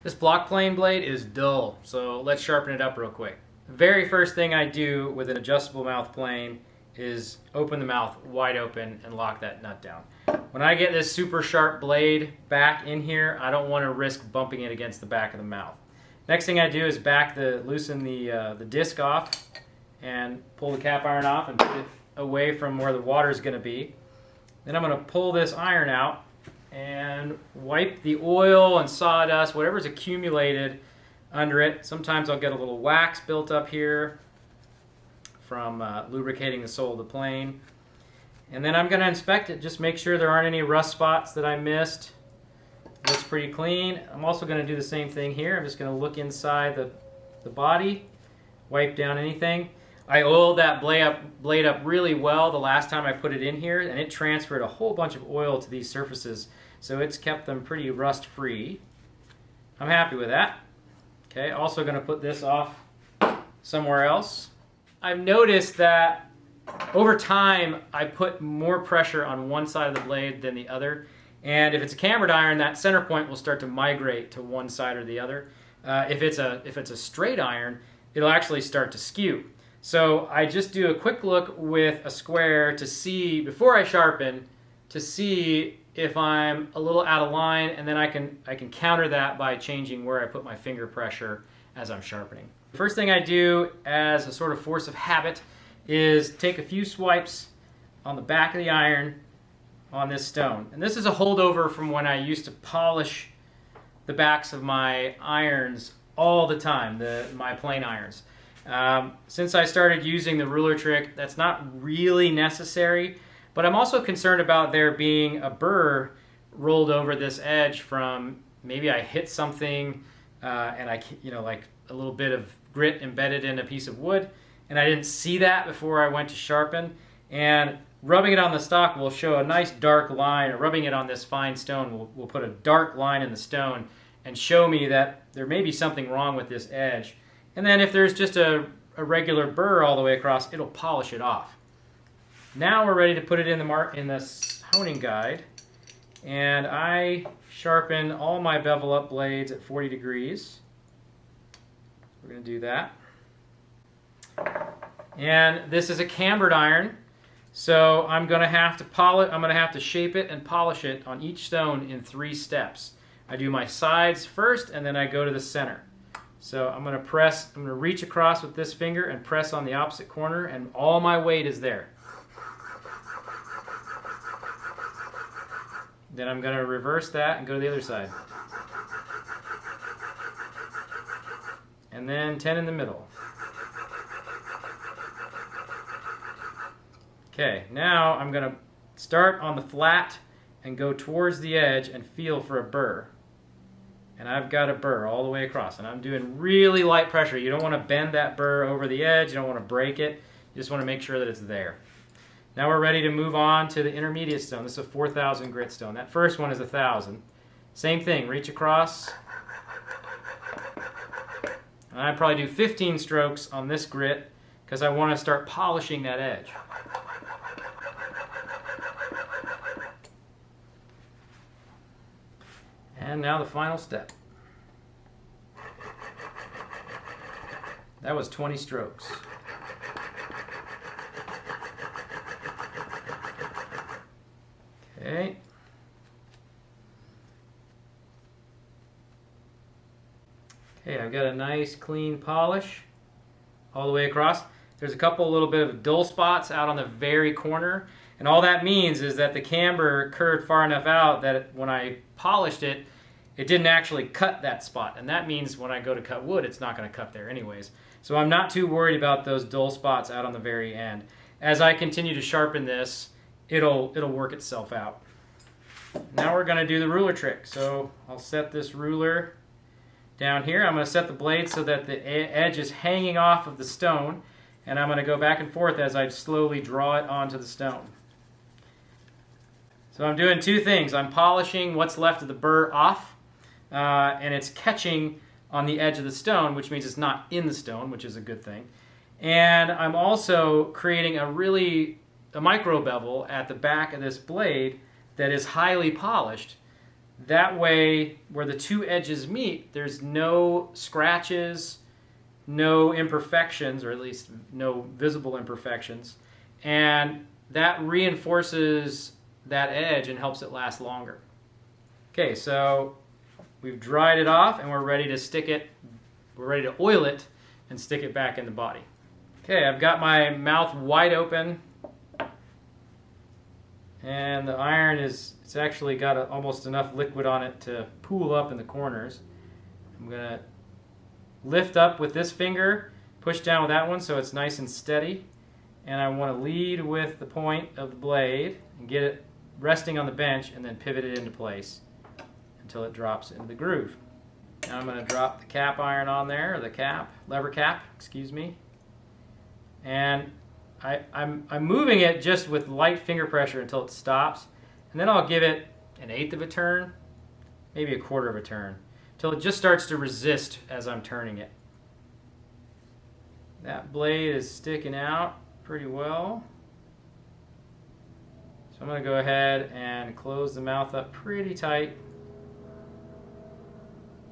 This block plane blade is dull, so let's sharpen it up real quick. The very first thing I do with an adjustable mouth plane is open the mouth wide open and lock that nut down. When I get this super sharp blade back in here, I don't want to risk bumping it against the back of the mouth. Next thing I do is loosen the disc off and pull the cap iron off and put it away from where the water is going to be. Then I'm going to pull this iron out and wipe the oil and sawdust, whatever's accumulated under it. Sometimes I'll get a little wax built up here from lubricating the sole of the plane. And then I'm going to inspect it, just make sure there aren't any rust spots that I missed. Looks pretty clean. I'm also going to do the same thing here. I'm just going to look inside the body, wipe down anything. I oiled that blade up really well the last time I put it in here, and it transferred a whole bunch of oil to these surfaces, so it's kept them pretty rust free. I'm happy with that. Okay, also going to put this off somewhere else. I've noticed that over time I put more pressure on one side of the blade than the other, and if it's a cambered iron, that center point will start to migrate to one side or the other. If it's a straight iron, it'll actually start to skew. So I just do a quick look with a square to see, before I sharpen, to see if I'm a little out of line, and then I can counter that by changing where I put my finger pressure as I'm sharpening. The first thing I do as a sort of force of habit is take a few swipes on the back of the iron on this stone. And this is a holdover from when I used to polish the backs of my irons all the time, my plane irons. Since I started using the ruler trick, that's not really necessary, but I'm also concerned about there being a burr rolled over this edge from maybe I hit something and like a little bit of grit embedded in a piece of wood, and I didn't see that before I went to sharpen. And rubbing it on the stock will show a nice dark line, or rubbing it on this fine stone will put a dark line in the stone and show me that there may be something wrong with this edge. And then if there's just a regular burr all the way across, it'll polish it off. Now we're ready to put it in the honing guide. And I sharpen all my bevel up blades at 40 degrees. We're going to do that. And this is a cambered iron, so I'm going to have to shape it and polish it on each stone in 3 steps. I do my sides first, and then I go to the center. So I'm going to reach across with this finger and press on the opposite corner, and all my weight is there. Then I'm going to reverse that and go to the other side. And then 10 in the middle. Okay, now I'm going to start on the flat and go towards the edge and feel for a burr. And I've got a burr all the way across, and I'm doing really light pressure. You don't want to bend that burr over the edge, you don't want to break it, you just want to make sure that it's there. Now we're ready to move on to the intermediate stone. This is a 4,000 grit stone. That first one is 1,000. Same thing, reach across. And I probably do 15 strokes on this grit because I want to start polishing that edge. And now the final step. That was 20 strokes. Okay. Okay, I've got a nice clean polish all the way across. There's a little bit of dull spots out on the very corner, and all that means is that the camber curved far enough out that when I polished it, it didn't actually cut that spot, and that means when I go to cut wood, it's not going to cut there anyways. So I'm not too worried about those dull spots out on the very end. As I continue to sharpen this, it'll work itself out. Now we're going to do the ruler trick. So I'll set this ruler down here. I'm going to set the blade so that the edge is hanging off of the stone, and I'm going to go back and forth as I slowly draw it onto the stone. So I'm doing 2 things. I'm polishing what's left of the burr off, and it's catching on the edge of the stone, which means it's not in the stone, which is a good thing. And I'm also creating a micro bevel at the back of this blade that is highly polished That way, where the two edges meet, there's no scratches, no imperfections, or at least no visible imperfections, and that reinforces that edge and helps it last longer. Okay, so we've dried it off and we're ready to stick it, we're ready to oil it and stick it back in the body. Okay, I've got my mouth wide open and the iron it's actually got almost enough liquid on it to pool up in the corners. I'm going to lift up with this finger, push down with that one so it's nice and steady, and I want to lead with the point of the blade and get it resting on the bench and then pivot it into place until it drops into the groove. Now I'm going to drop the cap iron on there, or the lever cap, excuse me, and I'm moving it just with light finger pressure until it stops, and then I'll give it 1/8 of a turn, maybe 1/4 of a turn, until it just starts to resist as I'm turning it. That blade is sticking out pretty well. So I'm going to go ahead and close the mouth up pretty tight.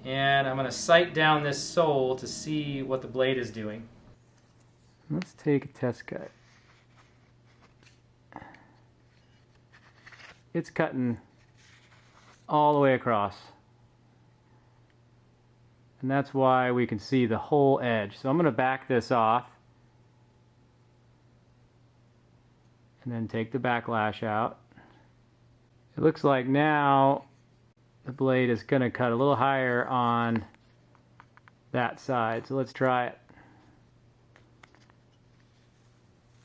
And I'm going to sight down this sole to see what the blade is doing. Let's take a test cut. It's cutting all the way across. And that's why we can see the whole edge. So I'm going to back this off. And then take the backlash out. It looks like now the blade is going to cut a little higher on that side. So let's try it.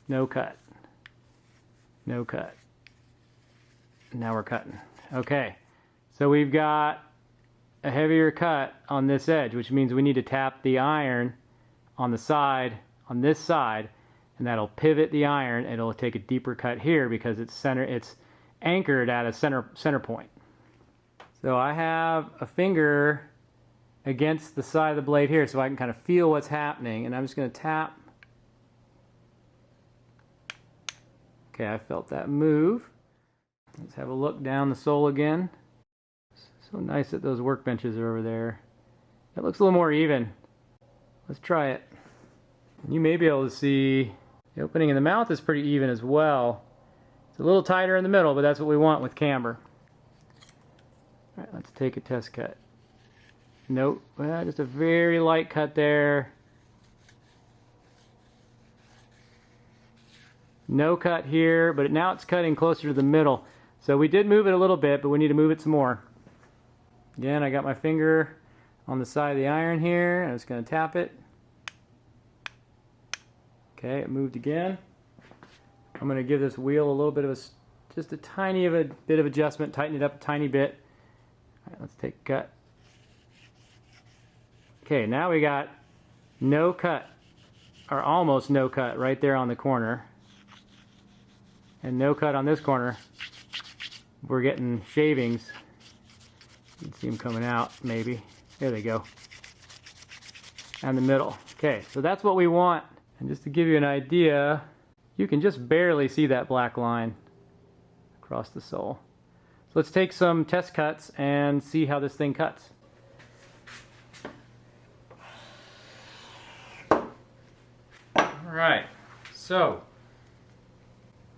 No cut. No cut. Now we're cutting. Okay, so we've got a heavier cut on this edge, which means we need to tap the iron on the side, on this side, and that'll pivot the iron. It'll take a deeper cut here because it's anchored at a center point. So I have a finger against the side of the blade here so I can kind of feel what's happening, and I'm just going to tap. Okay, I felt that move. Let's have a look down the sole again. So nice that those workbenches are over there. It looks a little more even. Let's try it. You may be able to see the opening in the mouth is pretty even as well. It's a little tighter in the middle, but that's what we want with camber. All right, let's take a test cut. Nope, well, just a very light cut there. No cut here, but now it's cutting closer to the middle. So we did move it a little bit, but we need to move it some more. Again, I got my finger on the side of the iron here. I'm just going to tap it. Okay, it moved again. I'm going to give this wheel a little bit of just a tiny bit of adjustment, tighten it up a tiny bit. All right, let's take a cut. Okay, now we got no cut, or almost no cut right there on the corner. And no cut on this corner. We're getting shavings. You can see them coming out, maybe. There they go. And the middle. Okay, so that's what we want. And just to give you an idea, you can just barely see that black line across the sole. So let's take some test cuts and see how this thing cuts. All right, so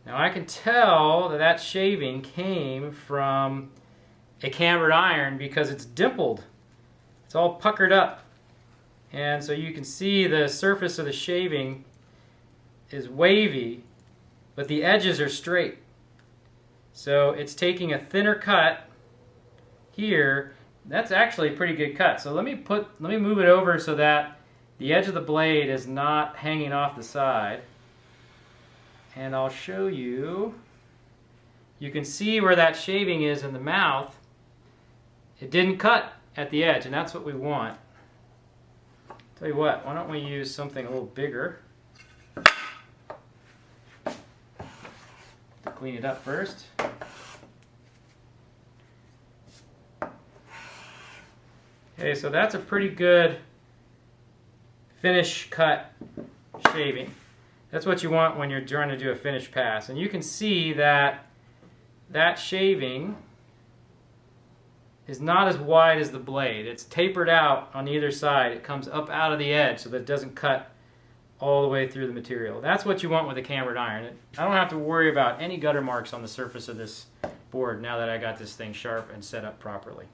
now I can tell that that shaving came from a cambered iron because it's dimpled. It's all puckered up. And so you can see the surface of the shaving is wavy, but the edges are straight. So it's taking a thinner cut here. That's actually a pretty good cut. So let me move it over so that the edge of the blade is not hanging off the side. And I'll show you. You can see where that shaving is in the mouth. It didn't cut at the edge, and that's what we want. Tell you what, why don't we use something a little bigger to clean it up first. Okay, so that's a pretty good finish cut shaving. That's what you want when you're trying to do a finish pass. And you can see that that shaving is not as wide as the blade. It's tapered out on either side. It comes up out of the edge so that it doesn't cut all the way through the material. That's what you want with a cambered iron. I don't have to worry about any gutter marks on the surface of this board now that I got this thing sharp and set up properly.